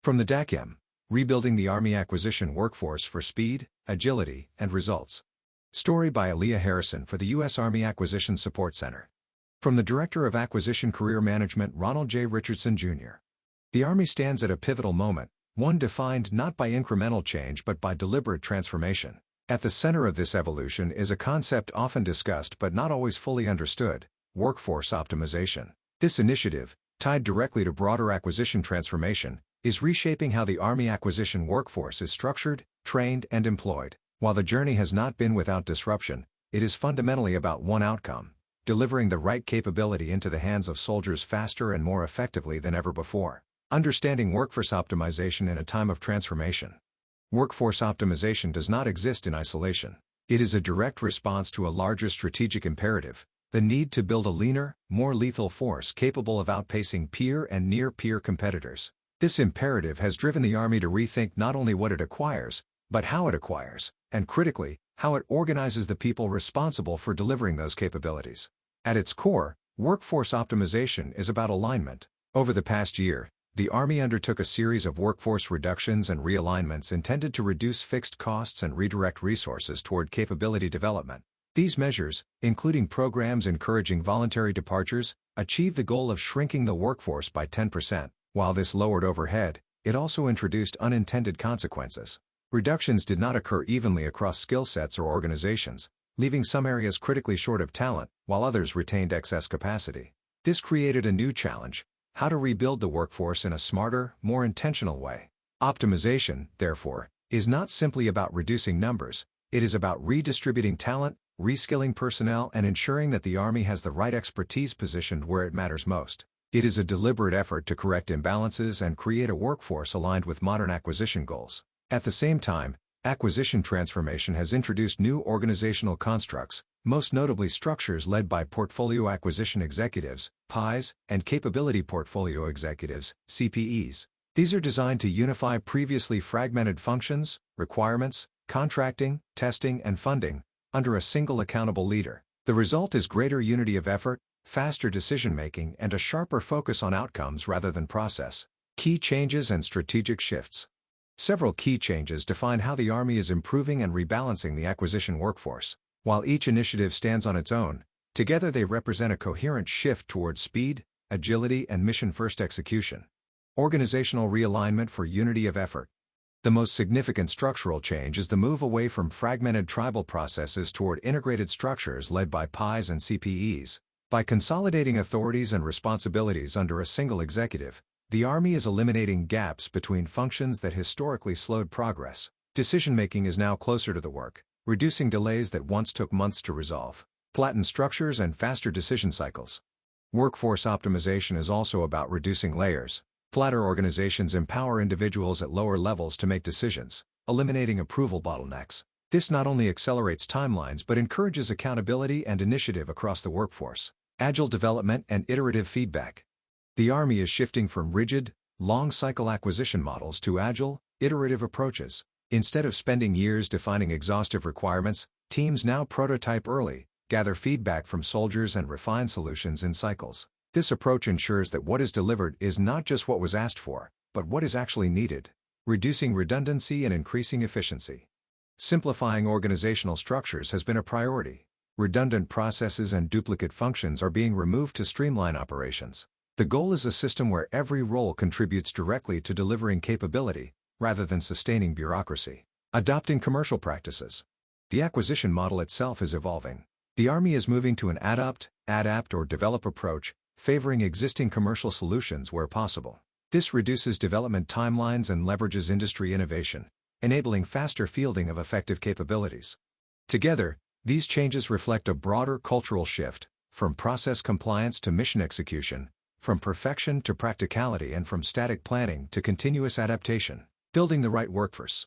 From the DACM, Rebuilding the Army Acquisition Workforce for Speed, Agility, and Results. Story by Aaliyah Harrison for the U.S. Army Acquisition Support Center. From the Director of Acquisition Career Management Ronald J. Richardson, Jr. The Army stands at a pivotal moment, one defined not by incremental change but by deliberate transformation. At the center of this evolution is a concept often discussed but not always fully understood: workforce optimization. This initiative, tied directly to broader acquisition transformation, is reshaping how the Army acquisition workforce is structured, trained, and employed. While the journey has not been without disruption, it is fundamentally about one outcome: delivering the right capability into the hands of soldiers faster and more effectively than ever before. Understanding workforce optimization in a time of transformation. Workforce optimization does not exist in isolation. It is a direct response to a larger strategic imperative: the need to build a leaner, more lethal force capable of outpacing peer and near-peer competitors. This imperative has driven the Army to rethink not only what it acquires, but how it acquires, and critically, how it organizes the people responsible for delivering those capabilities. At its core, workforce optimization is about alignment. Over the past year, the Army undertook a series of workforce reductions and realignments intended to reduce fixed costs and redirect resources toward capability development. These measures, including programs encouraging voluntary departures, achieve the goal of shrinking the workforce by 10%. While this lowered overhead, it also introduced unintended consequences. Reductions did not occur evenly across skill sets or organizations, leaving some areas critically short of talent, while others retained excess capacity. This created a new challenge: how to rebuild the workforce in a smarter, more intentional way. Optimization, therefore, is not simply about reducing numbers, it is about redistributing talent, reskilling personnel, and ensuring that the Army has the right expertise positioned where it matters most. It is a deliberate effort to correct imbalances and create a workforce aligned with modern acquisition goals. At the same time, acquisition transformation has introduced new organizational constructs, most notably structures led by Portfolio Acquisition Executives, PIs, and Capability Portfolio Executives, CPEs. These are designed to unify previously fragmented functions, requirements, contracting, testing, and funding, under a single accountable leader. The result is greater unity of effort, faster decision-making, and a sharper focus on outcomes rather than process. Key changes and strategic shifts. Several key changes define how the Army is improving and rebalancing the acquisition workforce. While each initiative stands on its own, together they represent a coherent shift towards speed, agility, and mission-first execution. Organizational realignment for unity of effort. The most significant structural change is the move away from fragmented tribal processes toward integrated structures led by PIs and CPEs. By consolidating authorities and responsibilities under a single executive, the Army is eliminating gaps between functions that historically slowed progress. Decision-making is now closer to the work, reducing delays that once took months to resolve. Flattened structures and faster decision cycles. Workforce optimization is also about reducing layers. Flatter organizations empower individuals at lower levels to make decisions, eliminating approval bottlenecks. This not only accelerates timelines but encourages accountability and initiative across the workforce. Agile development and iterative feedback. The Army is shifting from rigid, long-cycle acquisition models to agile, iterative approaches. Instead of spending years defining exhaustive requirements, teams now prototype early, gather feedback from soldiers, and refine solutions in cycles. This approach ensures that what is delivered is not just what was asked for, but what is actually needed, reducing redundancy and increasing efficiency. Simplifying organizational structures has been a priority. Redundant processes and duplicate functions are being removed to streamline operations. The goal is a system where every role contributes directly to delivering capability, rather than sustaining bureaucracy. Adopting commercial practices. The acquisition model itself is evolving. The Army is moving to an adapt, or develop approach, favoring existing commercial solutions where possible. This reduces development timelines and leverages industry innovation, enabling faster fielding of effective capabilities. Together, these changes reflect a broader cultural shift, from process compliance to mission execution, from perfection to practicality, and from static planning to continuous adaptation. Building the right workforce.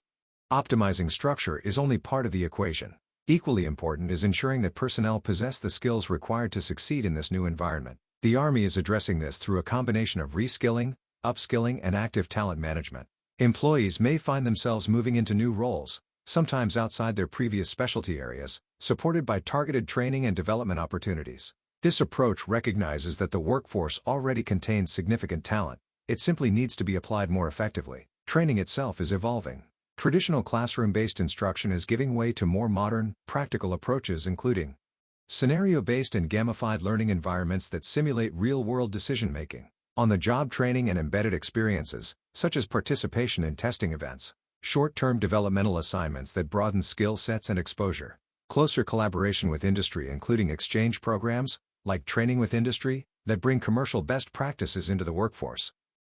Optimizing structure is only part of the equation. Equally important is ensuring that personnel possess the skills required to succeed in this new environment. The Army is addressing this through a combination of reskilling, upskilling, and active talent management. Employees may find themselves moving into new roles, sometimes outside their previous specialty areas, supported by targeted training and development opportunities. This approach recognizes that the workforce already contains significant talent. It simply needs to be applied more effectively. Training itself is evolving. Traditional classroom-based instruction is giving way to more modern, practical approaches including scenario-based and gamified learning environments that simulate real-world decision-making, on-the-job training and embedded experiences, such as participation in testing events, short-term developmental assignments that broaden skill sets and exposure, closer collaboration with industry including exchange programs, like Training with Industry, that bring commercial best practices into the workforce.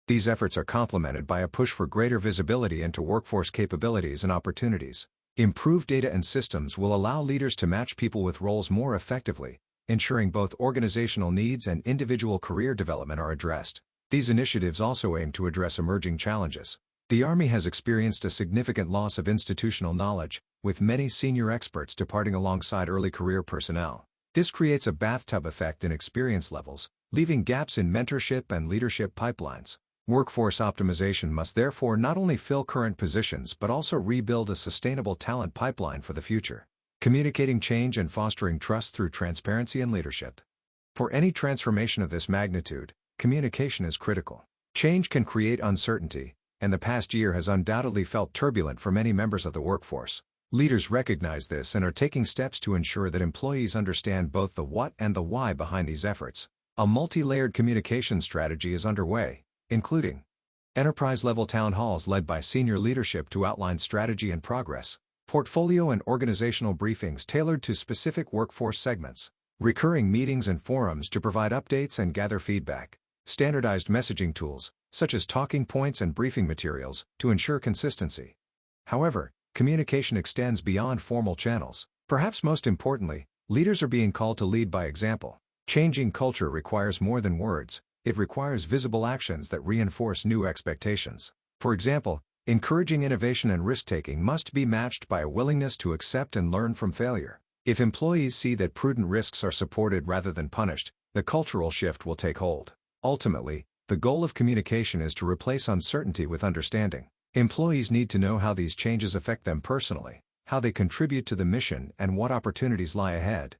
These efforts are complemented by a push for greater visibility into workforce capabilities and opportunities. Improved data and systems will allow leaders to match people with roles more effectively, ensuring both organizational needs and individual career development are addressed. These initiatives also aim to address emerging challenges. The Army has experienced a significant loss of institutional knowledge, with many senior experts departing alongside early career personnel. This creates a bathtub effect in experience levels, leaving gaps in mentorship and leadership pipelines. Workforce optimization must therefore not only fill current positions but also rebuild a sustainable talent pipeline for the future. Communicating change and fostering trust through transparency and leadership. For any transformation of this magnitude, communication is critical. Change can create uncertainty, and the past year has undoubtedly felt turbulent for many members of the workforce. Leaders recognize this and are taking steps to ensure that employees understand both the what and the why behind these efforts. A multi-layered communication strategy is underway, including enterprise-level town halls led by senior leadership to outline strategy and progress, portfolio and organizational briefings tailored to specific workforce segments, recurring meetings and forums to provide updates and gather feedback, standardized messaging tools, such as talking points and briefing materials, to ensure consistency. However, communication extends beyond formal channels. Perhaps most importantly, leaders are being called to lead by example. Changing culture requires more than words. It requires visible actions that reinforce new expectations. For example, encouraging innovation and risk-taking must be matched by a willingness to accept and learn from failure. If employees see that prudent risks are supported rather than punished, the cultural shift will take hold. Ultimately, the goal of communication is to replace uncertainty with understanding. Employees need to know how these changes affect them personally, how they contribute to the mission, and what opportunities lie ahead.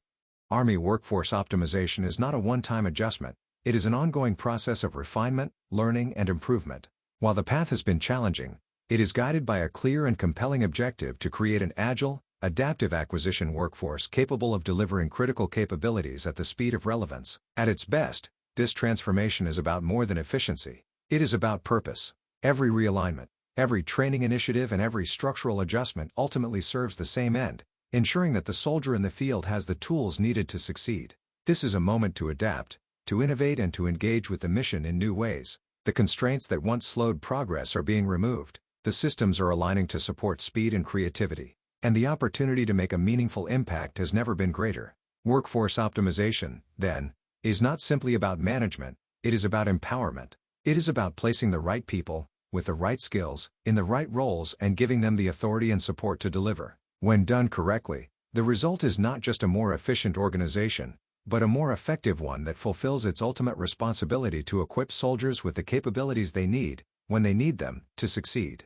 Army workforce optimization is not a one-time adjustment. It is an ongoing process of refinement, learning, and improvement. While the path has been challenging, it is guided by a clear and compelling objective to create an agile, adaptive acquisition workforce capable of delivering critical capabilities at the speed of relevance. At its best, this transformation is about more than efficiency. It is about purpose. Every realignment, every training initiative, and every structural adjustment ultimately serves the same end, ensuring that the soldier in the field has the tools needed to succeed. This is a moment to adapt, to innovate, and to engage with the mission in new ways. The constraints that once slowed progress are being removed, the systems are aligning to support speed and creativity, and the opportunity to make a meaningful impact has never been greater. Workforce optimization, then, is not simply about management, it is about empowerment. It is about placing the right people, with the right skills, in the right roles and giving them the authority and support to deliver. When done correctly, the result is not just a more efficient organization, but a more effective one that fulfills its ultimate responsibility to equip soldiers with the capabilities they need, when they need them, to succeed.